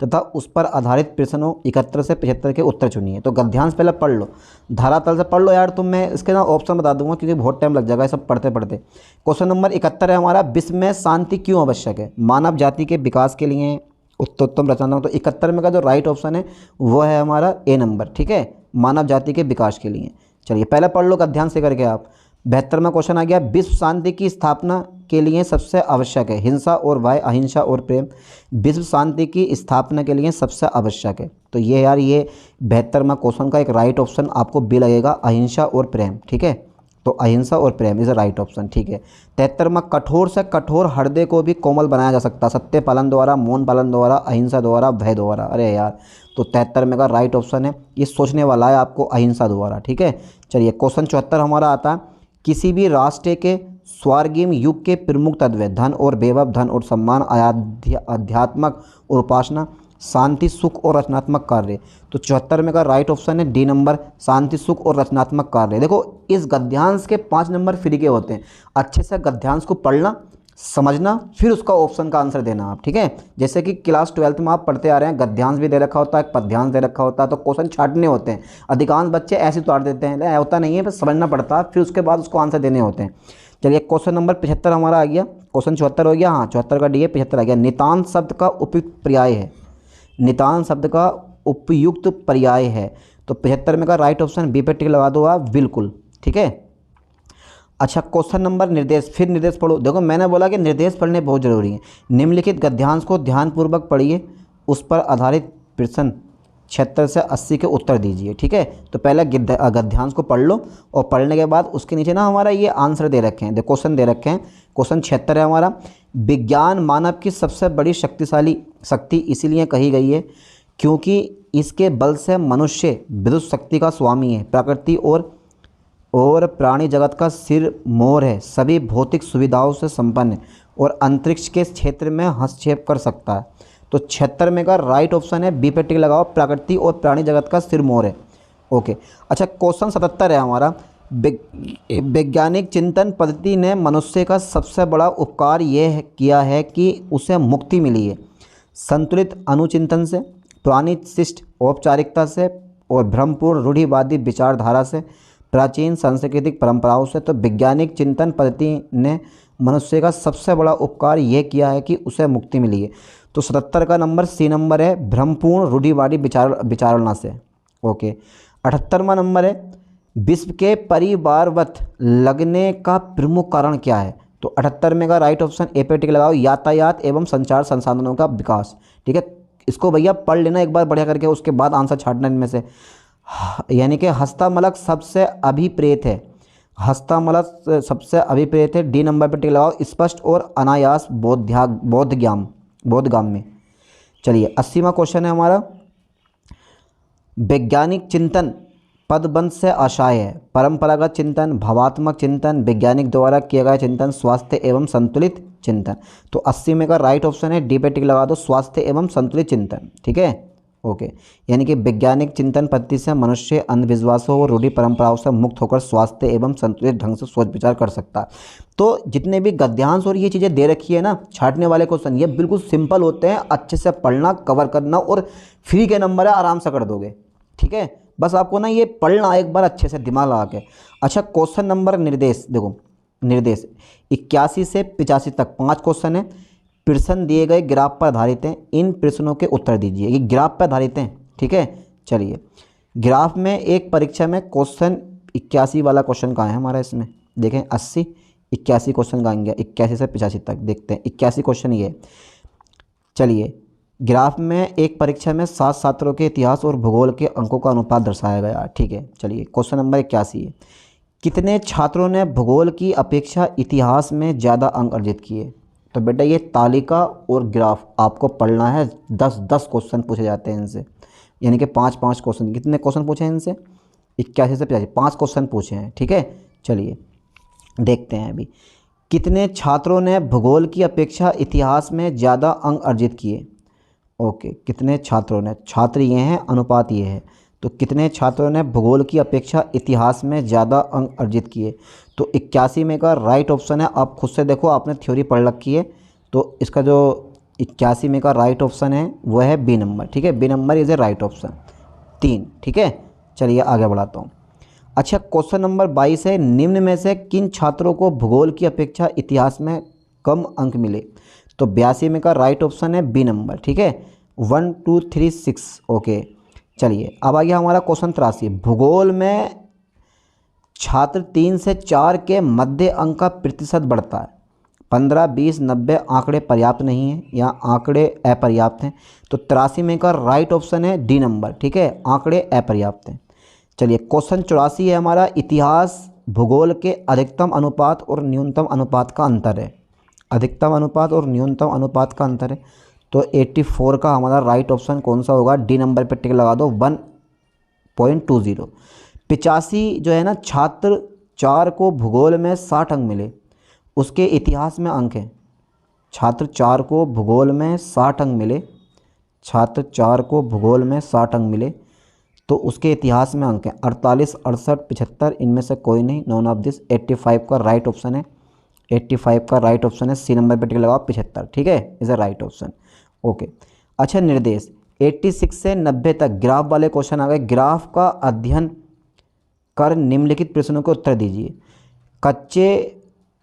तथा उस पर आधारित प्रश्नों 71 से 75 के उत्तर चुनिए। तो गद्यांश पहले पढ़ लो, धरातल से पढ़ लो यार तुम, मैं इसके ना ऑप्शन बता दूंगा क्योंकि बहुत टाइम लग जाएगा ये सब पढ़ते पढ़ते। क्वेश्चन नंबर 71 है हमारा, विश्व में शांति क्यों आवश्यक है? मानव जाति के विकास के लिए, उत्तम रचनात्मक। तो 71 में का जो राइट ऑप्शन है वो है हमारा ए नंबर, ठीक है, मानव जाति के विकास के लिए। चलिए पहले पढ़ लो गद्यांश से करके आप। 72वां क्वेश्चन आ गया, विश्व शांति की स्थापना के लिए सबसे आवश्यक है हिंसा और भय, अहिंसा और प्रेम। विश्व शांति की स्थापना के लिए सबसे आवश्यक है, तो ये यार ये 72वां क्वेश्चन का एक राइट ऑप्शन आपको बी लगेगा, अहिंसा और प्रेम, ठीक है। तो अहिंसा और प्रेम इज अ राइट ऑप्शन, ठीक है। 73वां, कठोर से कठोर हृदय को भी कोमल बनाया जा सकता है, सत्य पालन द्वारा, मौन पालन द्वारा, अहिंसा द्वारा, भय द्वारा। अरे यार, तो 73 में का राइट ऑप्शन है, ये सोचने वाला है आपको, अहिंसा द्वारा, ठीक है। चलिए क्वेश्चन 74 हमारा आता है, किसी भी राष्ट्र के स्वर्गीय युग के प्रमुख तत्व है धन और वैभव, धन और सम्मान, अध्यात्मक और उपासना, शांति, सुख और रचनात्मक कार्य। तो 74 में का राइट ऑप्शन है डी नंबर, शांति, सुख और रचनात्मक कार्य। देखो इस गद्यांश के 5 नंबर फ्री के होते हैं, अच्छे से गद्यांश को पढ़ना, समझना, फिर उसका ऑप्शन का आंसर देना आप, ठीक है। जैसे कि क्लास 12th में आप पढ़ते आ रहे हैं, गद्यांश भी दे रखा होता है, पद्यांश दे रखा होता है, तो क्वेश्चन छांटने होते हैं। अधिकांश बच्चे ऐसे उतार देते हैं, लेकिन होता नहीं है, बस समझना पड़ता है, फिर उसके बाद उसको आंसर देने होते हैं। चलिए क्वेश्चन नंबर 75 हमारा आ गया, क्वेश्चन 74 हो गया, हाँ 74 का डी है, 75 आ गया। नितांत शब्द का उपयुक्त पर्याय है, नितांत शब्द का उपयुक्त पर्याय है। तो 75 में का राइट ऑप्शन बी पे टिक लगा दो आप, बिल्कुल, ठीक है। अच्छा क्वेश्चन नंबर निर्देश, फिर निर्देश पढ़ो। देखो मैंने बोला कि निर्देश पढ़ने बहुत ज़रूरी है। निम्नलिखित गद्यांश को ध्यानपूर्वक पढ़िए, उस पर आधारित प्रश्न 76 से 80 के उत्तर दीजिए, ठीक है। तो पहले गद्यांश को पढ़ लो और पढ़ने के बाद उसके नीचे ना हमारा ये आंसर दे रखे हैं, क्वेश्चन दे रखे हैं। क्वेश्चन 76 है हमारा, विज्ञान मानव की सबसे बड़ी शक्तिशाली शक्ति इसीलिए कही गई है क्योंकि इसके बल से मनुष्य विद्युत शक्ति का स्वामी है, प्रकृति और प्राणी जगत का सिर मोर है, सभी भौतिक सुविधाओं से संपन्न है और अंतरिक्ष के क्षेत्र में हस्तक्षेप कर सकता है। तो 76 में का राइट ऑप्शन है बी पे टिक लगाओ, प्रकृति और प्राणी जगत का सिर मोर है, ओके। अच्छा क्वेश्चन 77 है हमारा, वैज्ञानिक चिंतन पद्धति ने मनुष्य का सबसे बड़ा उपकार यह किया है कि उसे मुक्ति मिली है संतुलित अनुचिंतन से, पुरानी शिष्ट औपचारिकता से और भ्रमपूर्ण रूढ़िवादी विचारधारा से, प्राचीन सांस्कृतिक परंपराओं से। तो वैज्ञानिक चिंतन पद्धति ने मनुष्य का सबसे बड़ा उपकार यह किया है कि उसे मुक्ति मिली है। तो 77 का नंबर सी नंबर है, भ्रमपूर्ण रूढ़िवादी विचारणा से, ओके। 78वां नंबर है, विश्व के परिवारवत लगने का प्रमुख कारण क्या है? तो 78 में का राइट ऑप्शन ए पे टिक लगाओ, यातायात एवं संचार संसाधनों का विकास, ठीक है। इसको भैया पढ़ लेना एक बार बढ़िया करके, उसके बाद आंसर छाटना इनमें से। यानी कि हस्तमलक सबसे अभिप्रेत है, हस्तमलक सबसे अभिप्रेत है, डी नंबर पर टिक लगाओ, स्पष्ट और अनायास बोधगाम्य। चलिए 80वां क्वेश्चन है हमारा, वैज्ञानिक चिंतन पदबंध से आशय है, परंपरागत चिंतन, भावात्मक चिंतन, वैज्ञानिक द्वारा किया गया चिंतन, स्वास्थ्य एवं संतुलित चिंतन। तो 80 में का राइट ऑप्शन है डी पे टिक लगा दो, स्वास्थ्य एवं संतुलित चिंतन, ठीक है, ओके। यानी कि वैज्ञानिक चिंतन पद्धति से मनुष्य अंधविश्वासों और रूढ़ि परंपराओं से मुक्त होकर स्वास्थ्य एवं संतुलित ढंग से सोच विचार कर सकता है। तो जितने भी गद्यांश और ये चीज़ें दे रखी है ना छाटने वाले क्वेश्चन, ये बिल्कुल सिंपल होते हैं, अच्छे से पढ़ना, कवर करना और फ्री के नंबर है, आराम से कर दोगे, ठीक है। बस आपको ना ये पढ़ना एक बार अच्छे से दिमाग लगा के। अच्छा क्वेश्चन नंबर निर्देश, देखो निर्देश 81 से 85 तक 5 क्वेश्चन है, प्रश्न दिए गए ग्राफ पर आधारित हैं, इन प्रश्नों के उत्तर दीजिए। ये ग्राफ पर आधारित हैं, ठीक है। चलिए ग्राफ में एक परीक्षा में क्वेश्चन 81 वाला क्वेश्चन कहाँ है हमारा, इसमें देखें 80 81 क्वेश्चन कहाँ गया, 81 से 85 तक देखते हैं, 81 क्वेश्चन ये। चलिए ग्राफ में एक परीक्षा में 7 छात्रों के इतिहास और भूगोल के अंकों का अनुपात दर्शाया गया, ठीक है। चलिए क्वेश्चन नंबर 81 है, कितने छात्रों ने भूगोल की अपेक्षा इतिहास में ज़्यादा अंक अर्जित किए? तो बेटा ये तालिका और ग्राफ आपको पढ़ना है, 10 क्वेश्चन पूछे जाते हैं इनसे, यानी कि 5 क्वेश्चन। कितने क्वेश्चन पूछे हैं इनसे? 81 से 85, 5 क्वेश्चन पूछे हैं, ठीक है। चलिए देखते हैं अभी, कितने छात्रों ने भूगोल की अपेक्षा इतिहास में ज़्यादा अंक अर्जित किए? ओके, कितने छात्रों ने, छात्र ये हैं, अनुपात ये है, तो कितने छात्रों ने भूगोल की अपेक्षा इतिहास में ज़्यादा अंक अर्जित किए? तो 81 में का राइट ऑप्शन है, आप खुद से देखो, आपने थ्योरी पढ़ रखी है, तो इसका जो 81 में का राइट ऑप्शन है वह है बी नंबर। ठीक है, B number is a right option 3। ठीक है, चलिए आगे बढ़ाता हूँ। अच्छा, क्वेश्चन नंबर 22 है, निम्न में से किन छात्रों को भूगोल की अपेक्षा इतिहास में कम अंक मिले? तो 82 में का राइट ऑप्शन है बी नंबर। ठीक है, 1 2 3 6। ओके, चलिए अब आ गया हमारा क्वेश्चन 83। भूगोल में छात्र 3 से 4 के मध्य अंक का प्रतिशत बढ़ता है। 15 20 90 आंकड़े पर्याप्त नहीं है या आंकड़े अपर्याप्त हैं। तो 83 में का राइट ऑप्शन है डी नंबर। ठीक है, आंकड़े अपर्याप्त हैं। चलिए क्वेश्चन 84 है हमारा, इतिहास भूगोल के अधिकतम अनुपात और न्यूनतम अनुपात का अंतर है। अधिकतम अनुपात और न्यूनतम अनुपात का अंतर है, तो 84 का हमारा राइट ऑप्शन कौन सा होगा? डी नंबर पर टिक लगा दो, 1.20। 85 जो है ना, छात्र 4 को भूगोल में 60 अंक मिले, उसके इतिहास में अंक है। छात्र 4 को भूगोल में 60 अंक मिले, छात्र 4 को भूगोल में 60 अंक मिले, तो उसके इतिहास में अंक है 48 68 75, इनमें से कोई नहीं, नॉन ऑफ दिस। 85 का राइट ऑप्शन है, 85 का राइट ऑप्शन है, सी नंबर पर टिक लगाओ 75। ठीक है, is a right option. Okay, अच्छा निर्देश 86 से 90 तक ग्राफ वाले क्वेश्चन आ गए। ग्राफ का अध्ययन कर निम्नलिखित प्रश्नों के उत्तर दीजिए। कच्चे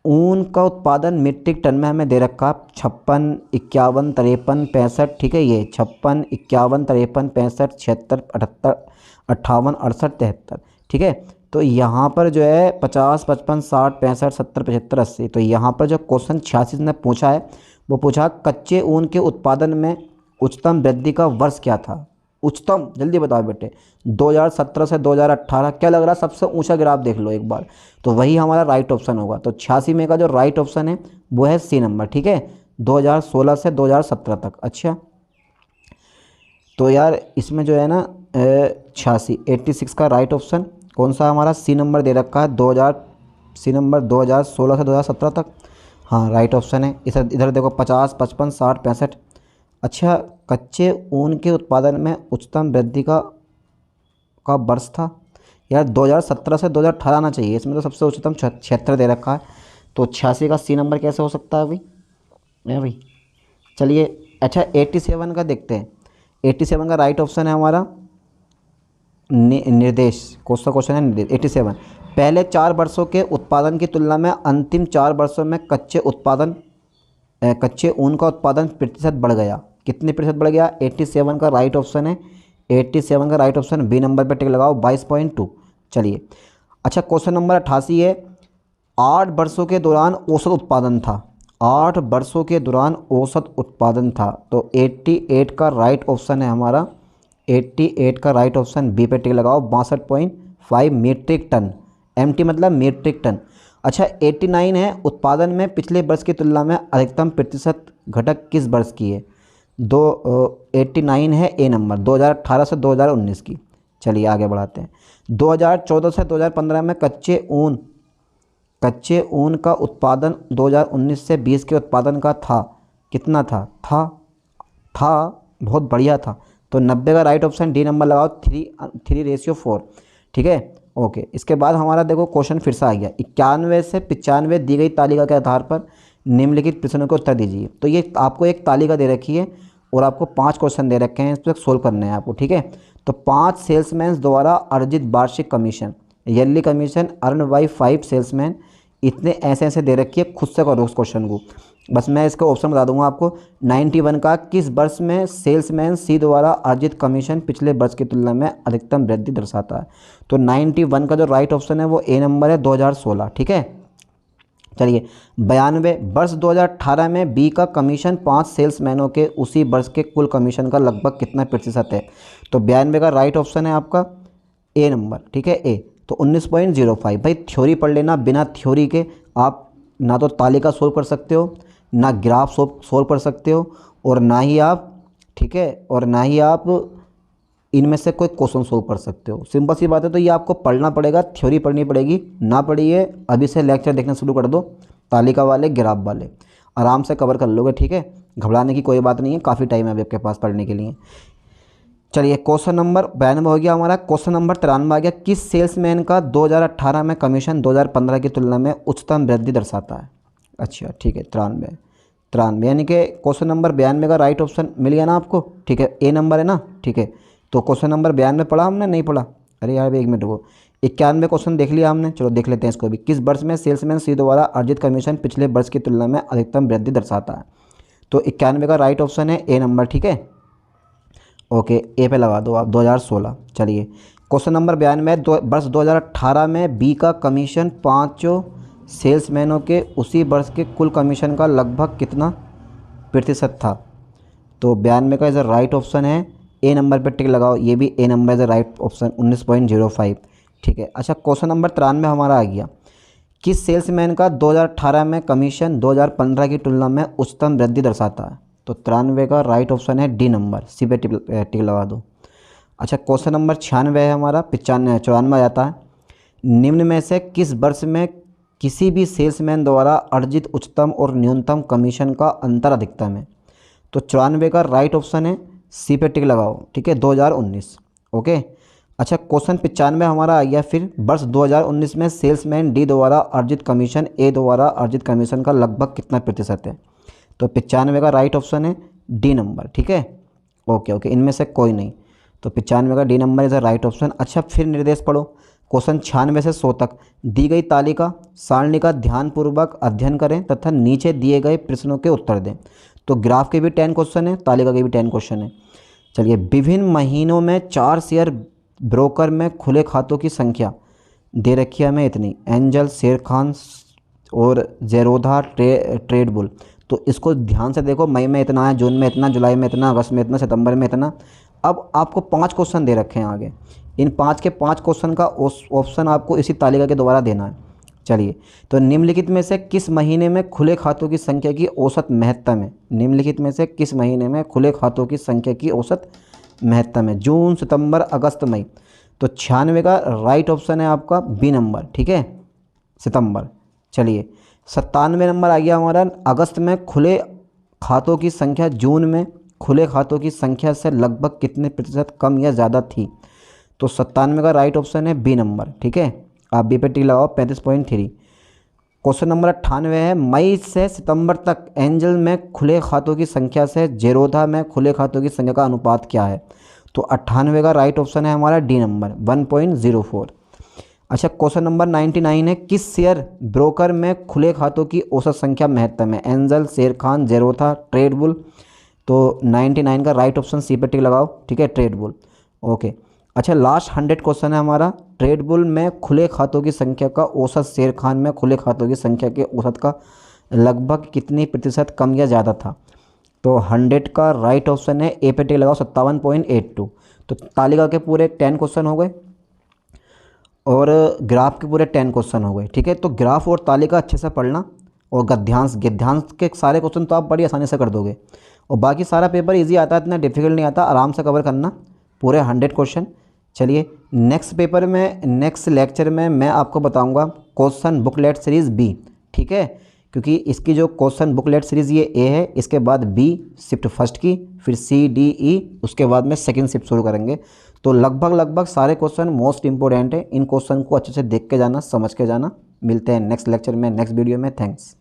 ऊन का उत्पादन मीट्रिक टन में हमें दे रखा 56 51 53 65। ठीक है, ये 56 51 53 65 76 78 58 68 73। ठीक है, तो यहाँ पर जो है 50 55 60 65 70 75 80। तो यहाँ पर जो क्वेश्चन 86 ने पूछा है वो पूछा कच्चे ऊन के उत्पादन में उच्चतम वृद्धि का वर्ष क्या था? उच्चतम, जल्दी बताओ बेटे। 2017 से 2018, क्या लग रहा है सबसे ऊंचा ग्राफ? देख लो एक बार, तो वही हमारा राइट ऑप्शन होगा। तो 86 में का जो राइट ऑप्शन है वो है सी नंबर। ठीक है, 2016 से 2017 तक। अच्छा, तो यार इसमें जो है ना 86 का राइट ऑप्शन कौन सा हमारा? सी नंबर दे रखा है, 2016 से 2017 तक। हाँ, राइट ऑप्शन है। इधर देखो 50 55 60 65। अच्छा, कच्चे ऊन के उत्पादन में उच्चतम वृद्धि का वर्ष था यार 2017 से 2018 आना चाहिए, इसमें तो सबसे उच्चतम 76 दे रखा है। तो 86 का सी नंबर कैसे हो सकता है अभी भाई? चलिए, अच्छा 87 का देखते हैं। 87 का राइट ऑप्शन है हमारा निर्देश। कौन सा क्वेश्चन है? निर्देश। 87, पहले 4 वर्षों के उत्पादन की तुलना में अंतिम 4 वर्षों में कच्चे ऊन का उत्पादन प्रतिशत बढ़ गया। कितने प्रतिशत बढ़ गया? 87 का राइट ऑप्शन है, 87 का राइट ऑप्शन बी नंबर पर टिक लगाओ, 22.2। चलिए, अच्छा क्वेश्चन नंबर 88 है, 8 वर्षों के दौरान औसत उत्पादन था। 8 वर्षों के दौरान औसत उत्पादन था, तो 88 का राइट ऑप्शन है हमारा, 88 का राइट ऑप्शन बी पे टिक लगाओ, 62.5 मीट्रिक टन। MT मतलब मीट्रिक टन। अच्छा 89 है, उत्पादन में पिछले वर्ष की तुलना में अधिकतम प्रतिशत घटक किस वर्ष की है? 89 है ए नंबर, 2018 से 2019 की। चलिए आगे बढ़ाते हैं। 2014 से 2015 में कच्चे ऊन का उत्पादन 2019 से 20 के उत्पादन का था, कितना था? बहुत बढ़िया था। तो 90 का राइट ऑप्शन डी नंबर लगाओ, 3:4। ठीक है, ओके। इसके बाद हमारा देखो क्वेश्चन फिर से आ गया, 91 से 95 दी गई तालिका के आधार पर निम्नलिखित प्रश्नों के उत्तर दीजिए। तो ये आपको एक तालिका दे रखी है और आपको 5 क्वेश्चन दे रखे हैं, इस पर सोल्व करने हैं आपको। ठीक है, तो 5 सेल्समैन द्वारा अर्जित वार्षिक commission, yearly commission earn by 5 salesman, इतने ऐसे दे रखी है। खुद से करो उस क्वेश्चन को, बस मैं इसका ऑप्शन बता दूंगा आपको। 91 का किस वर्ष में सेल्समैन सी द्वारा अर्जित कमीशन पिछले वर्ष की तुलना में अधिकतम वृद्धि दर्शाता है? तो 91 का जो राइट ऑप्शन है वो ए नंबर है, 2016। ठीक है, चलिए 92, वर्ष 2018 में बी का कमीशन 5 सेल्समैनों के उसी वर्ष के कुल कमीशन का लगभग कितना प्रतिशत है? तो 92 का राइट ऑप्शन है आपका ए नंबर। ठीक है, ए। तो 19.05। भाई थ्योरी पढ़ लेना, बिना थ्योरी के आप ना तो तालिका सोल्व कर सकते हो, ना ग्राफ सोल्व कर सकते हो, और ना ही आप, ठीक है, और ना ही आप इनमें से कोई क्वेश्चन सोल्व कर सकते हो। सिंपल सी बात है। तो ये आपको पढ़ना पड़ेगा, थ्योरी पढ़नी पड़ेगी। ना पढ़िए, अभी से लेक्चर देखना शुरू कर दो, तालिका वाले ग्राफ वाले, आराम से कवर कर लोगे। ठीक है, घबराने की कोई बात नहीं है, काफ़ी टाइम है अभी आपके पास पढ़ने के लिए। चलिए क्वेश्चन नंबर 92 हो गया हमारा। क्वेश्चन नंबर 93 आ गया, किस सेल्समैन का 2018 में कमीशन 2015 की तुलना में उच्चतम वृद्धि दर्शाता है। अच्छा ठीक है, 93 यानी कि क्वेश्चन नंबर 92 का राइट ऑप्शन मिल गया ना आपको। ठीक है, ए नंबर है ना। ठीक है, तो क्वेश्चन नंबर 92 पढ़ा हमने, नहीं पढ़ा? अरे यार एक मिनट को, 91 क्वेश्चन देख लिया हमने। चलो देख लेते हैं इसको भी। किस वर्ष में सेल्समैन सी द्वारा अर्जित कमीशन पिछले वर्ष की तुलना में अधिकतम वृद्धि दर्शाता है। तो 91 का राइट ऑप्शन है ए नंबर। ठीक है, ओके, ए पे लगा दो आप, 2016। चलिए क्वेश्चन नंबर 92, वर्ष 2018 में बी का कमीशन पाँचों सेल्समैनों के उसी वर्ष के कुल कमीशन का लगभग कितना प्रतिशत था। तो 92 का इज़ राइट ऑप्शन है, ए नंबर पे टिक लगाओ, ये भी ए नंबर इज़ राइट ऑप्शन, 19.05। ठीक है, अच्छा क्वेश्चन नंबर 93 हमारा आ गया, किस सेल्समैन का 2018 में कमीशन 2015 की तुलना में उच्चतम वृद्धि दर्शाता है। तो 93 का राइट ऑप्शन है डी नंबर, सी पे टिक लगा दो। अच्छा क्वेश्चन नंबर 96 है हमारा, 94 आ जाता है। निम्न में से किस वर्ष में किसी भी सेल्समैन द्वारा अर्जित उच्चतम और न्यूनतम कमीशन का अंतर अधिकतम है। तो 94 का राइट ऑप्शन है, सी पे टिक लगाओ। ठीक है, 2019। ओके, अच्छा क्वेश्चन 95 हमारा आ गया फिर, वर्ष 2019 में सेल्समैन डी द्वारा अर्जित कमीशन ए द्वारा अर्जित कमीशन का लगभग कितना प्रतिशत है। तो 95 का राइट ऑप्शन है डी नंबर। ठीक है, ओके, इनमें से कोई नहीं, तो 95 का D number is a right option. अच्छा फिर निर्देश पढ़ो, क्वेश्चन 96 से 100 तक दी गई तालिका सारणी का ध्यानपूर्वक अध्ययन करें तथा नीचे दिए गए प्रश्नों के उत्तर दें। तो ग्राफ के भी 10 क्वेश्चन है, तालिका के भी 10 क्वेश्चन है। चलिए, विभिन्न महीनों में 4 शेयर ब्रोकर में खुले खातों की संख्या दे रखी है हमें इतनी, एंजल, शेर खान और जेरोधा, ट्रेडबुल। तो इसको ध्यान से देखो, मई में इतना है, जून में इतना, जुलाई में इतना, अगस्त में इतना, सितंबर में इतना। अब आपको 5 क्वेश्चन दे रखे हैं आगे, इन 5 के 5 क्वेश्चन का ऑप्शन आपको इसी तालिका के द्वारा देना है। चलिए, तो निम्नलिखित में से किस महीने में खुले खातों की संख्या की औसत महत्तम है। निम्नलिखित में से किस महीने में खुले खातों की संख्या की औसत महत्तम है। जून, सितंबर, अगस्त, मई। तो 96 का राइट ऑप्शन है आपका बी नंबर। ठीक है, सितंबर। चलिए 97 नंबर आ गया हमारा, अगस्त में खुले खातों की संख्या जून में खुले खातों की संख्या से लगभग कितने प्रतिशत कम या ज़्यादा थी। तो 97 का राइट ऑप्शन है बी नंबर। ठीक है, आप बी पे टिक लगाओ, 35.3। क्वेश्चन नंबर 98 है, मई से सितंबर तक एंजल में खुले खातों की संख्या से जेरोधा में खुले खातों की संख्या का अनुपात क्या है। तो 98 का राइट ऑप्शन है हमारा डी नंबर, 1.04। अच्छा क्वेश्चन नंबर 99 है, किस शेयर ब्रोकर में खुले खातों की औसत संख्या महत्तम है, एंजल, शेर खान, जेरोथा, ट्रेडबुल। तो 99 का राइट ऑप्शन सी पे टिक लगाओ। ठीक है, ट्रेडबुल। ओके, अच्छा लास्ट 100 क्वेश्चन है हमारा, ट्रेडबुल में खुले खातों की संख्या का औसत शेर खान में खुले खातों की संख्या के औसत का लगभग कितनी प्रतिशत कम या ज़्यादा था। तो 100 का राइट ऑप्शन है ए पे टिक लगाओ, 57.82। तो तालिका के पूरे 10 क्वेश्चन हो गए और ग्राफ के पूरे 10 क्वेश्चन हो गए। ठीक है, तो ग्राफ और तालिका अच्छे से पढ़ना और गद्यांश के सारे क्वेश्चन तो आप बड़ी आसानी से कर दोगे और बाकी सारा पेपर इजी आता है, इतना डिफिकल्ट नहीं आता, आराम से कवर करना पूरे 100 क्वेश्चन। चलिए नेक्स्ट पेपर में, नेक्स्ट लेक्चर में मैं आपको बताऊंगा क्वेश्चन बुकलेट सीरीज़ बी। ठीक है, क्योंकि इसकी जो क्वेश्चन बुकलेट सीरीज़ ये ए है, इसके बाद बी शिफ्ट फर्स्ट की, फिर सी, डी, ई, उसके बाद में सेकंड शिफ्ट शुरू करेंगे। तो लगभग सारे क्वेश्चन मोस्ट इंपॉर्टेंट है, इन क्वेश्चन को अच्छे से देख के जाना, समझ के जाना। मिलते हैं नेक्स्ट लेक्चर में, नेक्स्ट वीडियो में। थैंक्स।